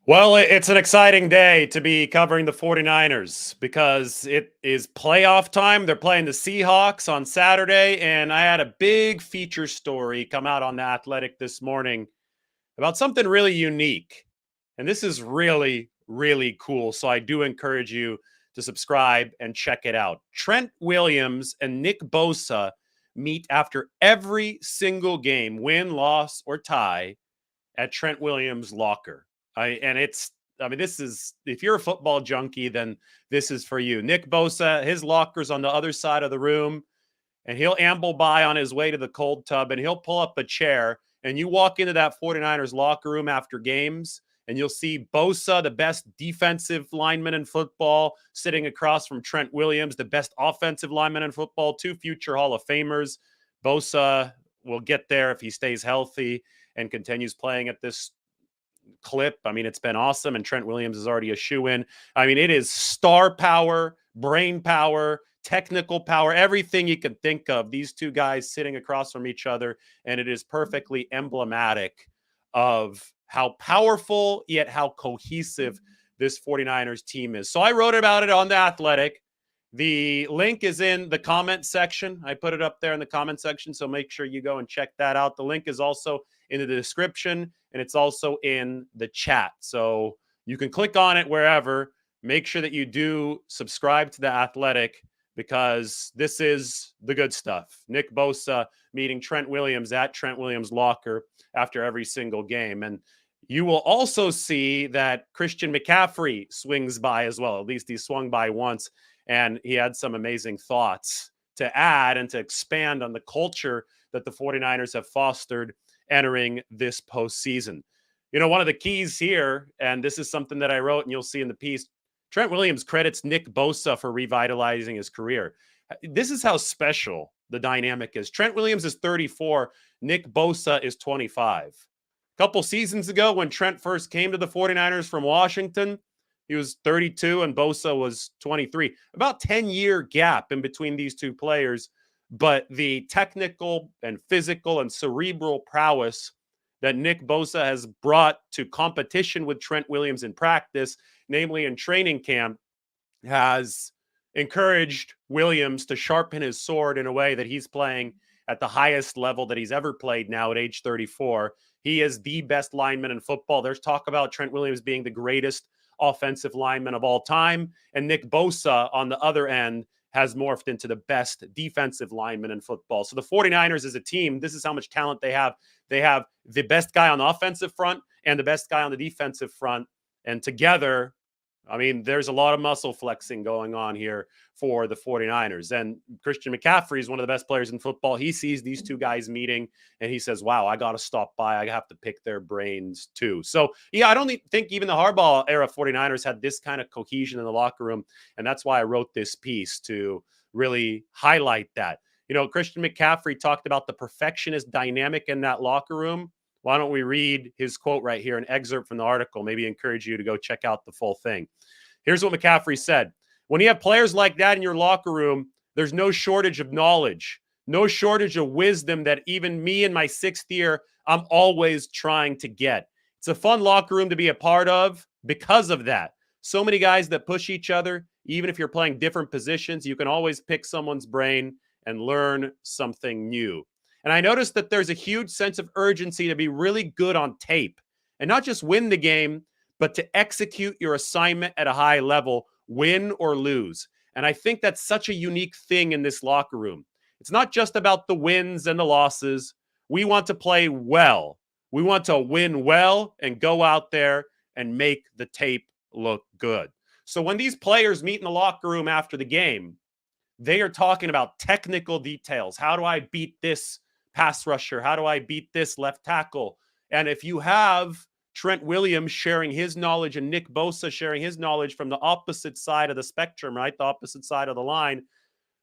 Well, it's an exciting day to be covering the 49ers because it is playoff time. They're playing the Seahawks on Saturday, and I had a big feature story come out on The Athletic this morning about something really unique. And this is really, really cool. So I do encourage you to subscribe and check it out. Trent Williams and Nick Bosa meet after every single game, win, loss, or tie, at Trent Williams' locker. This is, if you're a football junkie, then this is for you. Nick Bosa, his locker's on the other side of the room, and he'll amble by on his way to the cold tub, and he'll pull up a chair, and you walk into that 49ers locker room after games, and you'll see Bosa, the best defensive lineman in football, sitting across from Trent Williams, the best offensive lineman in football, two future Hall of Famers. Bosa will get there if he stays healthy and continues playing at this clip. I mean, it's been awesome, and Trent Williams is already a shoe-in. I mean, it is star power, brain power, technical power, everything you can think of. These two guys sitting across from each other, and it is perfectly emblematic of how powerful yet how cohesive this 49ers team is. So I wrote about it on The Athletic. The link is in the comment section. I put it up there in the comment section, so make sure you go and check that out. The link is also in the description, and it's also in the chat. So you can click on it wherever. Make sure that you do subscribe to The Athletic because this is the good stuff. Nick Bosa meeting Trent Williams at Trent Williams' locker after every single game. And you will also see that Christian McCaffrey swings by as well. At least he swung by once, and he had some amazing thoughts to add and to expand on the culture that the 49ers have fostered entering this postseason. You know, one of the keys here, and this is something that I wrote and you'll see in the piece, Trent Williams credits Nick Bosa for revitalizing his career. This is how special the dynamic is. Trent Williams is 34. Nick Bosa is 25. A couple seasons ago, when Trent first came to the 49ers from Washington, he was 32 and Bosa was 23. About 10-year gap in between these two players. But the technical and physical and cerebral prowess that Nick Bosa has brought to competition with Trent Williams in practice, namely in training camp, has encouraged Williams to sharpen his sword in a way that he's playing at the highest level that he's ever played now at age 34. He is the best lineman in football. There's talk about Trent Williams being the greatest offensive lineman of all time, and Nick Bosa on the other end has morphed into the best defensive lineman in football. So the 49ers as a team, this is how much talent they have. They have the best guy on the offensive front and the best guy on the defensive front. And together, I mean, there's a lot of muscle flexing going on here for the 49ers. And Christian McCaffrey is one of the best players in football. He sees these two guys meeting and he says, wow, I got to stop by. I have to pick their brains too. So, yeah, I don't think even the Harbaugh era 49ers had this kind of cohesion in the locker room. And that's why I wrote this piece, to really highlight that. You know, Christian McCaffrey talked about the perfectionist dynamic in that locker room. Why don't we read his quote right here, an excerpt from the article? Maybe encourage you to go check out the full thing. Here's what McCaffrey said. When you have players like that in your locker room, there's no shortage of knowledge, no shortage of wisdom that even me in my sixth year, I'm always trying to get. It's a fun locker room to be a part of because of that. So many guys that push each other, even if you're playing different positions, you can always pick someone's brain and learn something new. And I noticed that there's a huge sense of urgency to be really good on tape and not just win the game, but to execute your assignment at a high level, win or lose. And I think that's such a unique thing in this locker room. It's not just about the wins and the losses. We want to play well. We want to win well and go out there and make the tape look good. So when these players meet in the locker room after the game, they are talking about technical details. How do I beat this pass rusher? How do I beat this left tackle? And if you have Trent Williams sharing his knowledge and Nick Bosa sharing his knowledge from the opposite side of the spectrum, right? The opposite side of the line,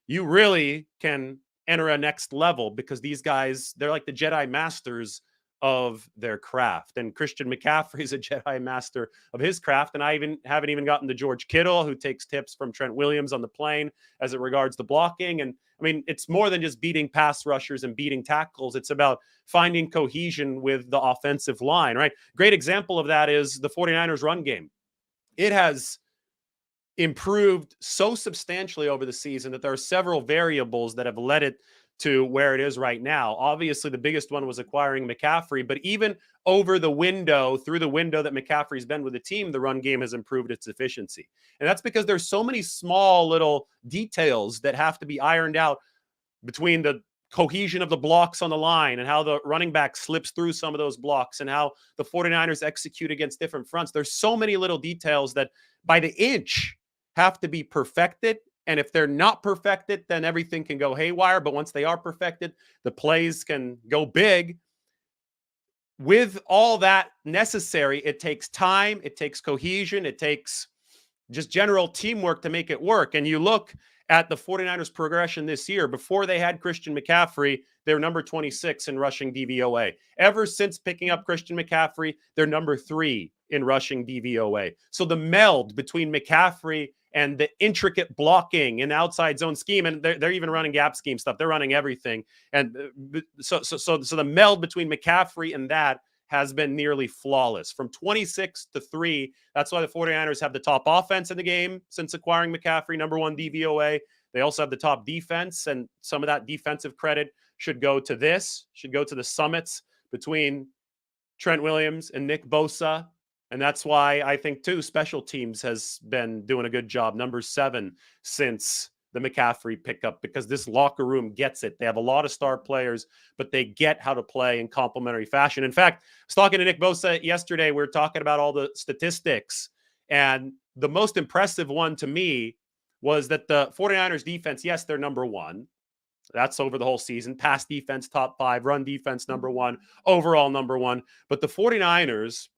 you really can enter a next level, because these guys, they're like the Jedi Masters of their craft. And Christian McCaffrey is a Jedi master of his craft. And haven't even gotten to George Kittle, who takes tips from Trent Williams on the plane as it regards the blocking. And I mean, it's more than just beating pass rushers and beating tackles. It's about finding cohesion with the offensive line, right? Great example of that is the 49ers run game. It has improved so substantially over the season that there are several variables that have led it to where it is right now. Obviously, the biggest one was acquiring McCaffrey, but even through the window that McCaffrey's been with the team, the run game has improved its efficiency. And that's because there's so many small little details that have to be ironed out between the cohesion of the blocks on the line and how the running back slips through some of those blocks and how the 49ers execute against different fronts. There's so many little details that by the inch have to be perfected. And if they're not perfected, then everything can go haywire. But once they are perfected, the plays can go big. With all that necessary, it takes time, it takes cohesion, it takes just general teamwork to make it work. And you look at the 49ers progression this year. Before they had Christian McCaffrey, they're number 26 in rushing DVOA. Ever since picking up Christian McCaffrey, they're number 3 in rushing DVOA. So the meld between McCaffrey and the intricate blocking and outside zone scheme, and they're even running gap scheme stuff. They're running everything. And so the meld between McCaffrey and that has been nearly flawless. From 26 to 3, that's why the 49ers have the top offense in the game since acquiring McCaffrey, number 1 DVOA. They also have the top defense, and some of that defensive credit should go to the summits between Trent Williams and Nick Bosa. And that's why I think, too, special teams has been doing a good job, number 7 since the McCaffrey pickup, because this locker room gets it. They have a lot of star players, but they get how to play in complementary fashion. In fact, I was talking to Nick Bosa yesterday. We were talking about all the statistics, and the most impressive one to me was that the 49ers defense, yes, they're number 1. That's over the whole season. Pass defense, top 5. Run defense, number 1. Overall, number 1. But the 49ers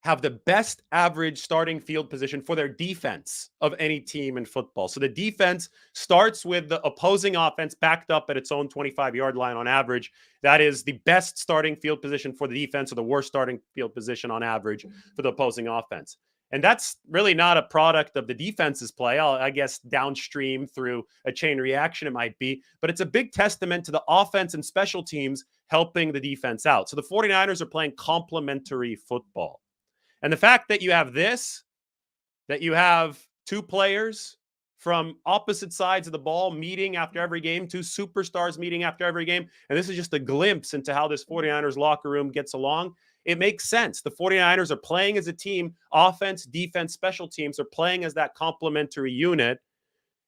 have the best average starting field position for their defense of any team in football. So the defense starts with the opposing offense backed up at its own 25-yard line on average. That is the best starting field position for the defense, or the worst starting field position on average for the opposing offense. And that's really not a product of the defense's play. I guess downstream through a chain reaction it might be, but it's a big testament to the offense and special teams helping the defense out. So the 49ers are playing complementary football. And the fact that you have that you have 2 players from opposite sides of the ball meeting after every game, 2 superstars meeting after every game, and this is just a glimpse into how this 49ers locker room gets along, it makes sense. The 49ers are playing as a team. Offense, defense, special teams are playing as that complementary unit.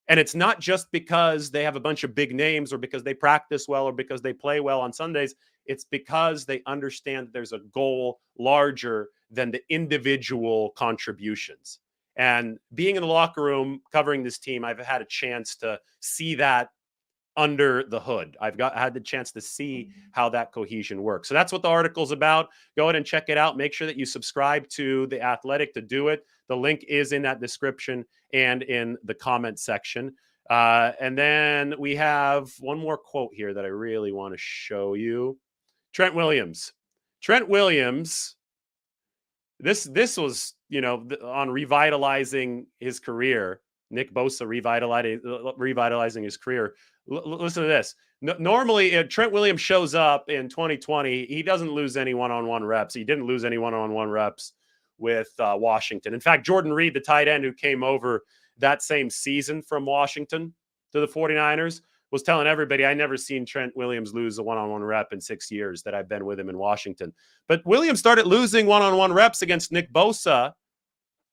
And it's not just because they have a bunch of big names or because they practice well or because they play well on Sundays. It's because they understand that there's a goal larger than the individual contributions. And being in the locker room covering this team, I've had a chance to see that under the hood. I've had the chance to see how that cohesion works. So that's what the article's about. Go ahead and check it out. Make sure that you subscribe to The Athletic to do it. The link is in that description and in the comment section. And then we have one more quote here that I really want to show you. Trent Williams. This was, on revitalizing his career. Nick Bosa revitalizing his career. Listen to this. Normally, if Trent Williams shows up in 2020, he doesn't lose any one-on-one reps. He didn't lose any one-on-one reps with Washington. In fact, Jordan Reed, the tight end who came over that same season from Washington to the 49ers, was telling everybody, I never seen Trent Williams lose a one-on-one rep in 6 years that I've been with him in Washington. But Williams started losing one-on-one reps against Nick Bosa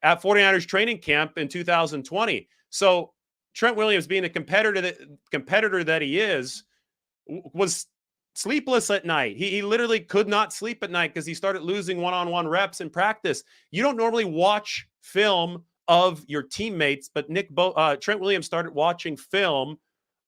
at 49ers training camp in 2020. So Trent Williams, being the competitor that he is, was sleepless at night. He literally could not sleep at night because he started losing one-on-one reps in practice. You don't normally watch film of your teammates, but Trent Williams started watching film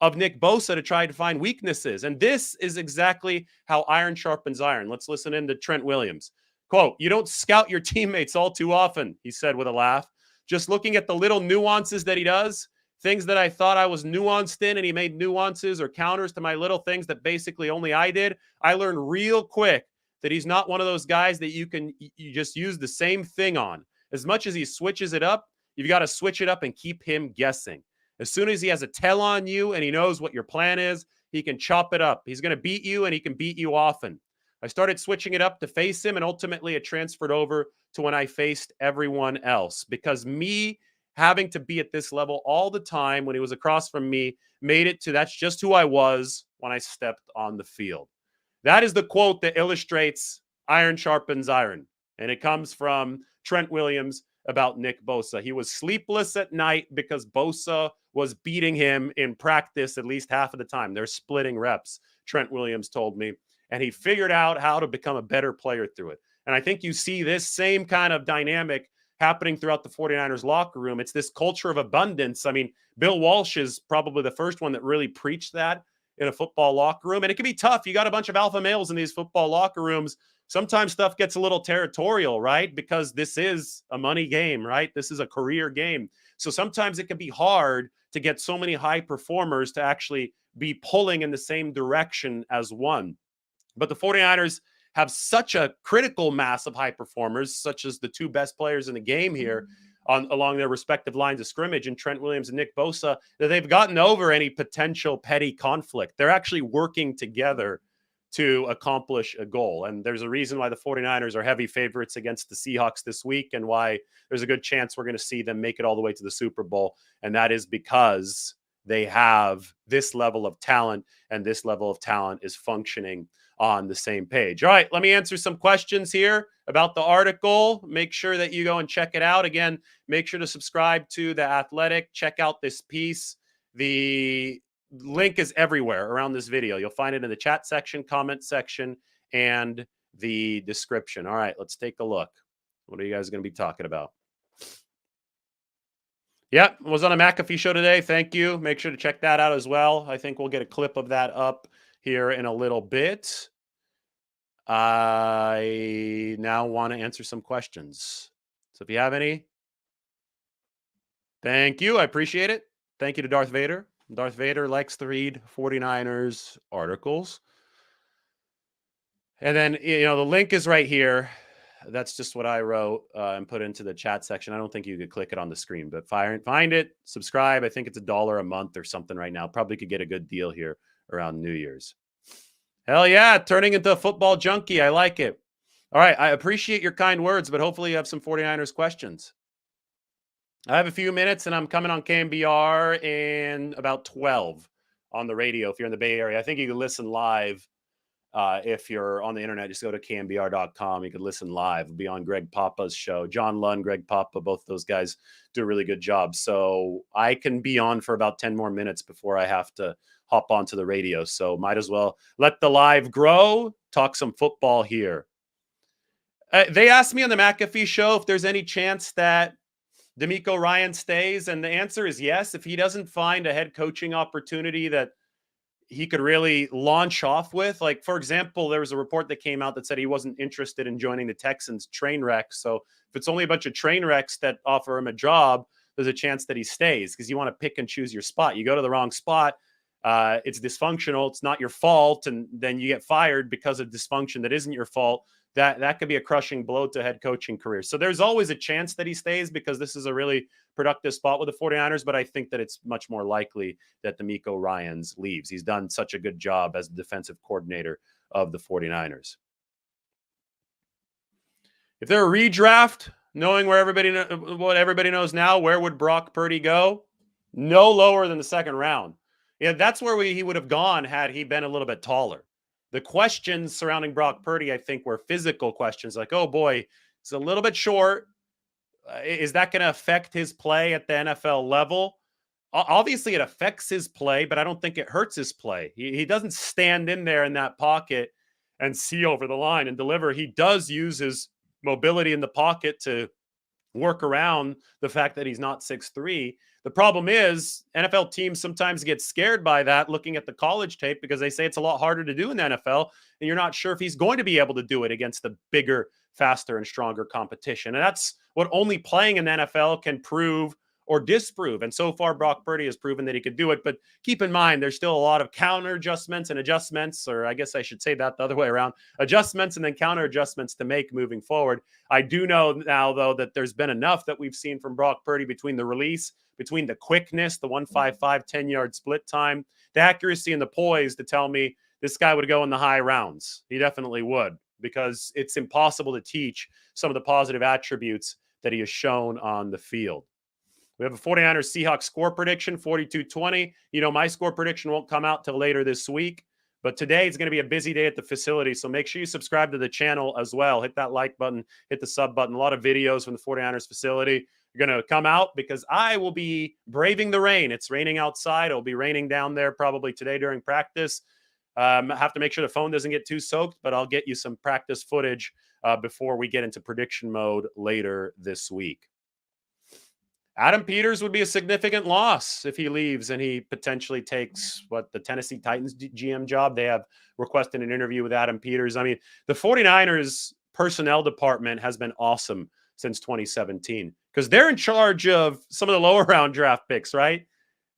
of Nick Bosa to try to find weaknesses. And this is exactly how iron sharpens iron. Let's listen in to Trent Williams. Quote, "You don't scout your teammates all too often," he said with a laugh. "Just looking at the little nuances that he does, things that I thought I was nuanced in, and he made nuances or counters to my little things that basically only I did. I learned real quick that he's not one of those guys that you just use the same thing on. As much as he switches it up, you've got to switch it up and keep him guessing. As soon as he has a tell on you and he knows what your plan is, he can chop it up. He's going to beat you, and he can beat you often. I started switching it up to face him, and ultimately it transferred over to when I faced everyone else, because me having to be at this level all the time when he was across from me made it to that's just who I was when I stepped on the field. That is the quote that illustrates iron sharpens iron. And it comes from Trent Williams about Nick Bosa. He was sleepless at night because Bosa was beating him in practice at least half of the time. They're splitting reps, Trent Williams told me. And he figured out how to become a better player through it. And I think you see this same kind of dynamic happening throughout the 49ers locker room. It's this culture of abundance. I mean, Bill Walsh is probably the first one that really preached that in a football locker room. And it can be tough. You got a bunch of alpha males in these football locker rooms. Sometimes stuff gets a little territorial, right? Because this is a money game, right? This is a career game. So sometimes it can be hard to get so many high performers to actually be pulling in the same direction as one. But the 49ers have such a critical mass of high performers, such as the two best players in the game here along their respective lines of scrimmage, and Trent Williams and Nick Bosa, that they've gotten over any potential petty conflict. They're actually working together to accomplish a goal. And there's a reason why the 49ers are heavy favorites against the Seahawks this week, and why there's a good chance we're going to see them make it all the way to the Super Bowl. And that is because they have this level of talent, and this level of talent is functioning on the same page. All right, let me answer some questions here about the article. Make sure that you go and check it out. Again, make sure to subscribe to The Athletic. Check out this piece. The link is everywhere around this video. You'll find it in the chat section, comment section, and the description. All right, let's take a look. What are you guys going to be talking about? Yeah, was on a McAfee show today. Thank you. Make sure to check that out as well. I think we'll get a clip of that up here in a little bit. I now want to answer some questions. So if you have any, thank you. I appreciate it. Thank you to Darth Vader. Darth Vader likes to read 49ers articles. And then, the link is right here. That's just what I wrote and put into the chat section. I don't think you could click it on the screen, but find it, subscribe. I think it's $1 a month or something right now. Probably could get a good deal here around New Year's. Hell yeah, turning into a football junkie. I like it. All right, I appreciate your kind words, but hopefully you have some 49ers questions. I have a few minutes, and I'm coming on KMBR in about 12 on the radio if you're in the Bay Area. I think you can listen live. If you're on the internet, just go to KMBR.com. You can listen live. It'll be on Greg Papa's show. John Lund, Greg Papa, both those guys do a really good job. So I can be on for about 10 more minutes before I have to hop onto the radio. So might as well let the live grow, talk some football here. They asked me on the McAfee show if there's any chance that DeMeco Ryans stays, and the answer is yes. If he doesn't find a head coaching opportunity that he could really launch off with. Like, for example, there was a report that came out that said he wasn't interested in joining the Texans train wreck. So if it's only a bunch of train wrecks that offer him a job, there's a chance that he stays, because you want to pick and choose your spot. You go to the wrong spot, it's dysfunctional, it's not your fault, and then you get fired because of dysfunction that isn't your fault. That could be a crushing blow to head coaching career. So there's always a chance that he stays, because this is a really productive spot with the 49ers, but I think that it's much more likely that DeMeco Ryans leaves. He's done such a good job as the defensive coordinator of the 49ers. If they're a redraft, knowing what everybody knows now, where would Brock Purdy go? No lower than the second round. Yeah, that's where he would have gone had he been a little bit taller. The questions surrounding Brock Purdy, I think, were physical questions like, oh boy, he's a little bit short. Is that going to affect his play at the NFL level? Obviously, it affects his play, but I don't think it hurts his play. He doesn't stand in there in that pocket and see over the line and deliver. He does use his mobility in the pocket to work around the fact that he's not 6'3". The problem is NFL teams sometimes get scared by that, looking at the college tape, because they say it's a lot harder to do in the NFL, and you're not sure if he's going to be able to do it against the bigger, faster, and stronger competition. And that's what only playing in the NFL can prove or disprove. And so far, Brock Purdy has proven that he could do it. But keep in mind, there's still a lot of counter adjustments and adjustments, or I guess I should say that the other way around, adjustments and then counter adjustments to make moving forward. I do know now, though, that there's been enough that we've seen from Brock Purdy between the release, between the quickness, the 155 10-yard split time, the accuracy and the poise to tell me this guy would go in the high rounds. He definitely would, because it's impossible to teach some of the positive attributes that he has shown on the field. We have a 49ers Seahawks score prediction, 42-20. You know, my score prediction won't come out till later this week, but today is going to be a busy day at the facility, so make sure you subscribe to the channel as well. Hit that like button, hit the sub button. A lot of videos from the 49ers facility are going to come out because I will be braving the rain. It's raining outside. It'll be raining down there probably today during practice. I have to make sure the phone doesn't get too soaked, but I'll get you some practice footage before we get into prediction mode later this week. Adam Peters would be a significant loss if he leaves and he potentially takes the Tennessee Titans GM job. They have requested an interview with Adam Peters. I mean, the 49ers personnel department has been awesome since 2017 because they're in charge of some of the lower round draft picks, right?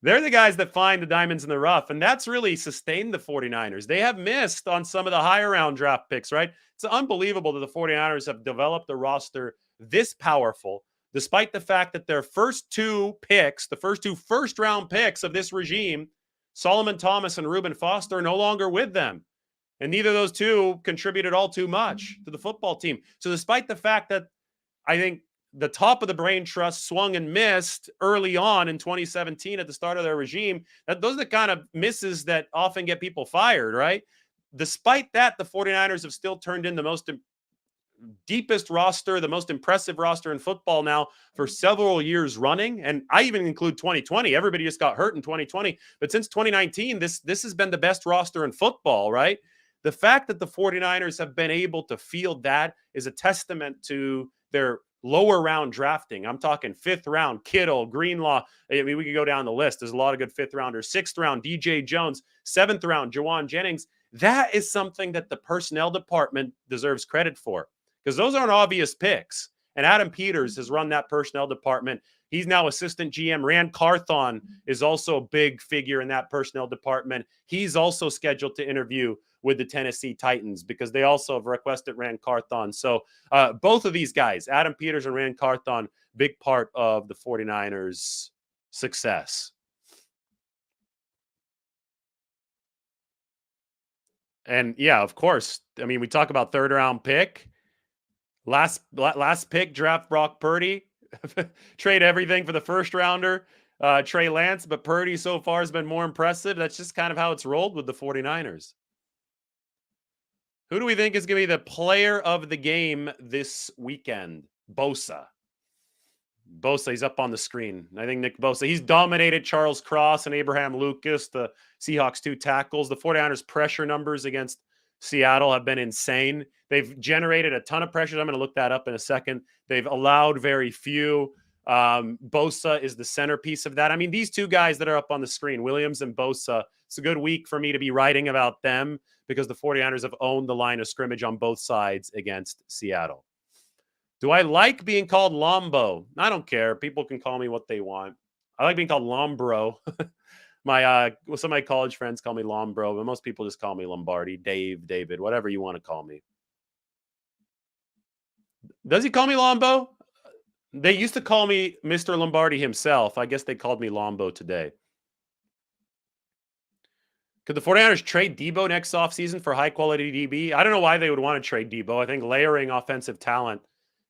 They're the guys that find the diamonds in the rough, and that's really sustained the 49ers. They have missed on some of the higher round draft picks, right? It's unbelievable that the 49ers have developed a roster this powerful, despite the fact that their first two picks, the first two first-round picks of this regime, Solomon Thomas and Reuben Foster, are no longer with them. And neither of those two contributed all too much to the football team. So despite the fact that I think the top of the brain trust swung and missed early on in 2017 at the start of their regime, those are the kind of misses that often get people fired, right? Despite that, the 49ers have still turned in the most deepest roster, the most impressive roster in football now for several years running. And I even include 2020. Everybody just got hurt in 2020. But since 2019, this has been the best roster in football, right? The fact that the 49ers have been able to field that is a testament to their lower round drafting. I'm talking fifth round, Kittle, Greenlaw. I mean, we could go down the list. There's a lot of good fifth rounders. Sixth round, DJ Jones. Seventh round, Jawan Jennings. That is something that the personnel department deserves credit for, because those aren't obvious picks. And Adam Peters has run that personnel department. He's now assistant GM. Rand Carthon is also a big figure in that personnel department. He's also scheduled to interview with the Tennessee Titans because they also have requested Rand Carthon. So both of these guys, Adam Peters and Rand Carthon, big part of the 49ers' success. And yeah, of course. I mean, we talk about third round pick. Last pick, draft Brock Purdy. Trade everything for the first rounder, Trey Lance. But Purdy so far has been more impressive. That's just kind of how it's rolled with the 49ers. Who do we think is going to be the player of the game this weekend? Bosa. He's up on the screen. I think Nick Bosa. He's dominated Charles Cross and Abraham Lucas, the Seahawks 2 tackles. The 49ers pressure numbers against Seattle have been insane. They've generated a ton of pressures. I'm going to look that up in a second. They've allowed very few. Bosa is the centerpiece of that. I mean, these two guys that are up on the screen, Williams and Bosa, it's a good week for me to be writing about them because the 49ers have owned the line of scrimmage on both sides against Seattle. Do I like being called Lombo? I don't care. People can call me what they want. I like being called Lombro. Some of my college friends call me Lombro, but most people just call me Lombardi, Dave, David, whatever you want to call me. Does he call me Lombo? They used to call me Mr. Lombardi himself. I guess they called me Lombo today. Could the 49ers trade Debo next offseason for high-quality DB? I don't know why they would want to trade Debo. I think layering offensive talent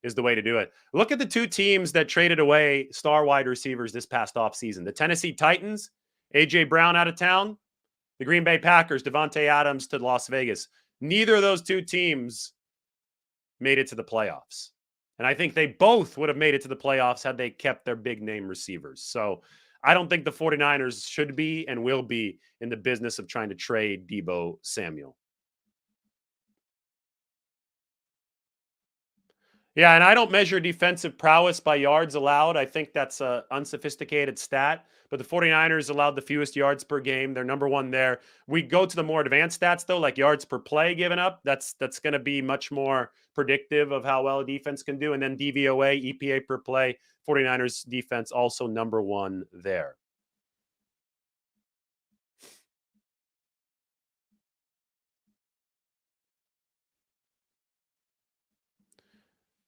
is the way to do it. Look at the two teams that traded away star wide receivers this past offseason. The Tennessee Titans, A.J. Brown out of town. The Green Bay Packers, Devontae Adams to Las Vegas. Neither of those two teams made it to the playoffs. And I think they both would have made it to the playoffs had they kept their big-name receivers. So I don't think the 49ers should be and will be in the business of trying to trade Debo Samuel. Yeah, and I don't measure defensive prowess by yards allowed. I think that's an unsophisticated stat. But the 49ers allowed the fewest yards per game. They're number one there. We go to the more advanced stats, though, like yards per play given up. That's going to be much more predictive of how well a defense can do. And then DVOA, EPA per play, 49ers defense also number one there.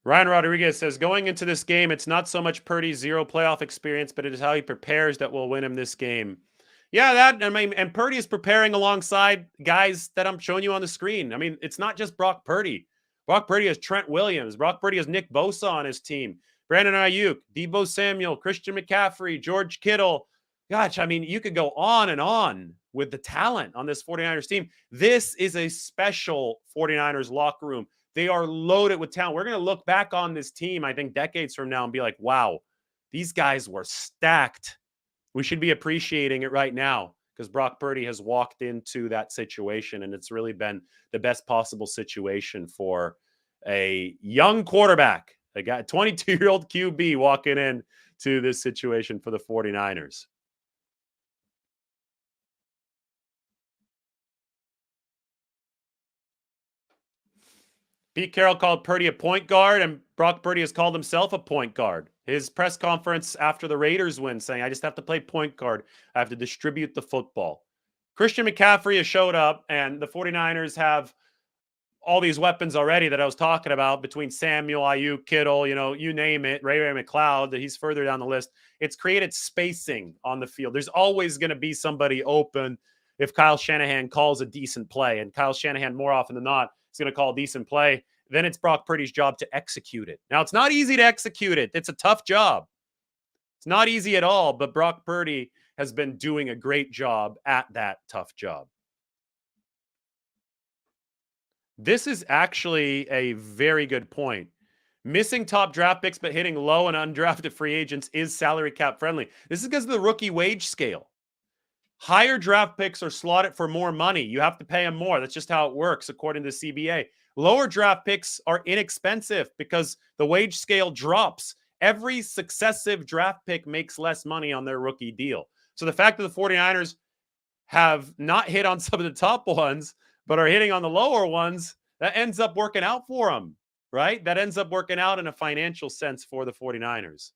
Ryan Rodriguez says, going into this game, it's not so much Purdy's zero playoff experience, but it is how he prepares that will win him this game. Yeah, and Purdy is preparing alongside guys that I'm showing you on the screen. I mean, it's not just Brock Purdy. Brock Purdy has Trent Williams. Brock Purdy has Nick Bosa on his team. Brandon Ayuk, Deebo Samuel, Christian McCaffrey, George Kittle. Gosh, I mean, you could go on and on with the talent on this 49ers team. This is a special 49ers locker room. They are loaded with talent. We're going to look back on this team, I think, decades from now and be like, wow, these guys were stacked. We should be appreciating it right now because Brock Purdy has walked into that situation, and it's really been the best possible situation for a young quarterback, a guy, 22-year-old QB walking in to this situation for the 49ers. Pete Carroll called Purdy a point guard, and Brock Purdy has called himself a point guard. His press conference after the Raiders win saying, I just have to play point guard. I have to distribute the football. Christian McCaffrey has showed up, and the 49ers have all these weapons already that I was talking about between Samuel, Ayuk, Kittle, you name it, Ray McCloud, that he's further down the list. It's created spacing on the field. There's always going to be somebody open if Kyle Shanahan calls a decent play, and Kyle Shanahan more often than not is going to call a decent play. Then it's Brock Purdy's job to execute it. Now, it's not easy to execute it. It's a tough job. It's not easy at all, but Brock Purdy has been doing a great job at that tough job. This is actually a very good point. Missing top draft picks but hitting low and undrafted free agents is salary cap friendly. This is because of the rookie wage scale. Higher draft picks are slotted for more money. You have to pay them more. That's just how it works, according to the CBA. Lower draft picks are inexpensive because the wage scale drops. Every successive draft pick makes less money on their rookie deal. So the fact that the 49ers have not hit on some of the top ones, but are hitting on the lower ones, that ends up working out for them, right? That ends up working out in a financial sense for the 49ers.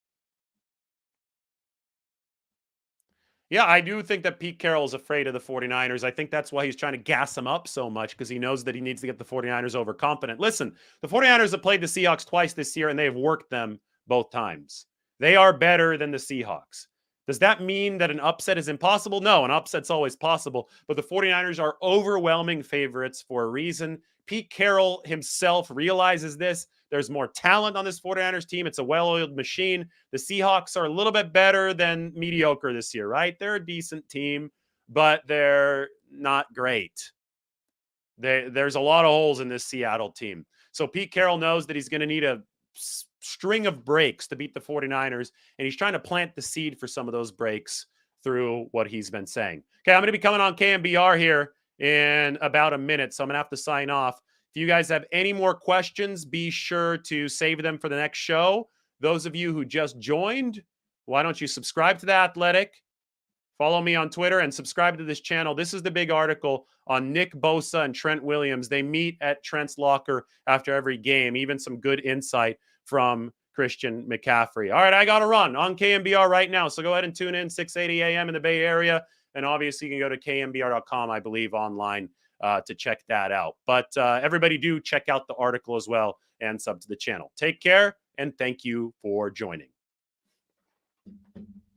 Yeah, I do think that Pete Carroll is afraid of the 49ers. I think that's why he's trying to gas them up so much, because he knows that he needs to get the 49ers overconfident. Listen, the 49ers have played the Seahawks twice this year, and they have worked them both times. They are better than the Seahawks. Does that mean that an upset is impossible? No, an upset's always possible, but the 49ers are overwhelming favorites for a reason. Pete Carroll himself realizes this. There's more talent on this 49ers team. It's a well-oiled machine. The Seahawks are a little bit better than mediocre this year, right? They're a decent team, but they're not great. There's a lot of holes in this Seattle team. So Pete Carroll knows that he's going to need a string of breaks to beat the 49ers, and he's trying to plant the seed for some of those breaks through what he's been saying. Okay, I'm going to be coming on KMBR here in about a minute, so I'm going to have to sign off. If you guys have any more questions, be sure to save them for the next show. Those of you who just joined, why don't you subscribe to The Athletic, follow me on Twitter, and subscribe to this channel. This is the big article on Nick Bosa and Trent Williams. They meet at Trent's locker after every game. Even some good insight from Christian McCaffrey. All right, I got to run on KMBR right now, so go ahead and tune in, 6:80 a.m. in the Bay Area. And obviously, you can go to kmbr.com, I believe, online to check that out. But everybody do check out the article as well and sub to the channel. Take care, and thank you for joining.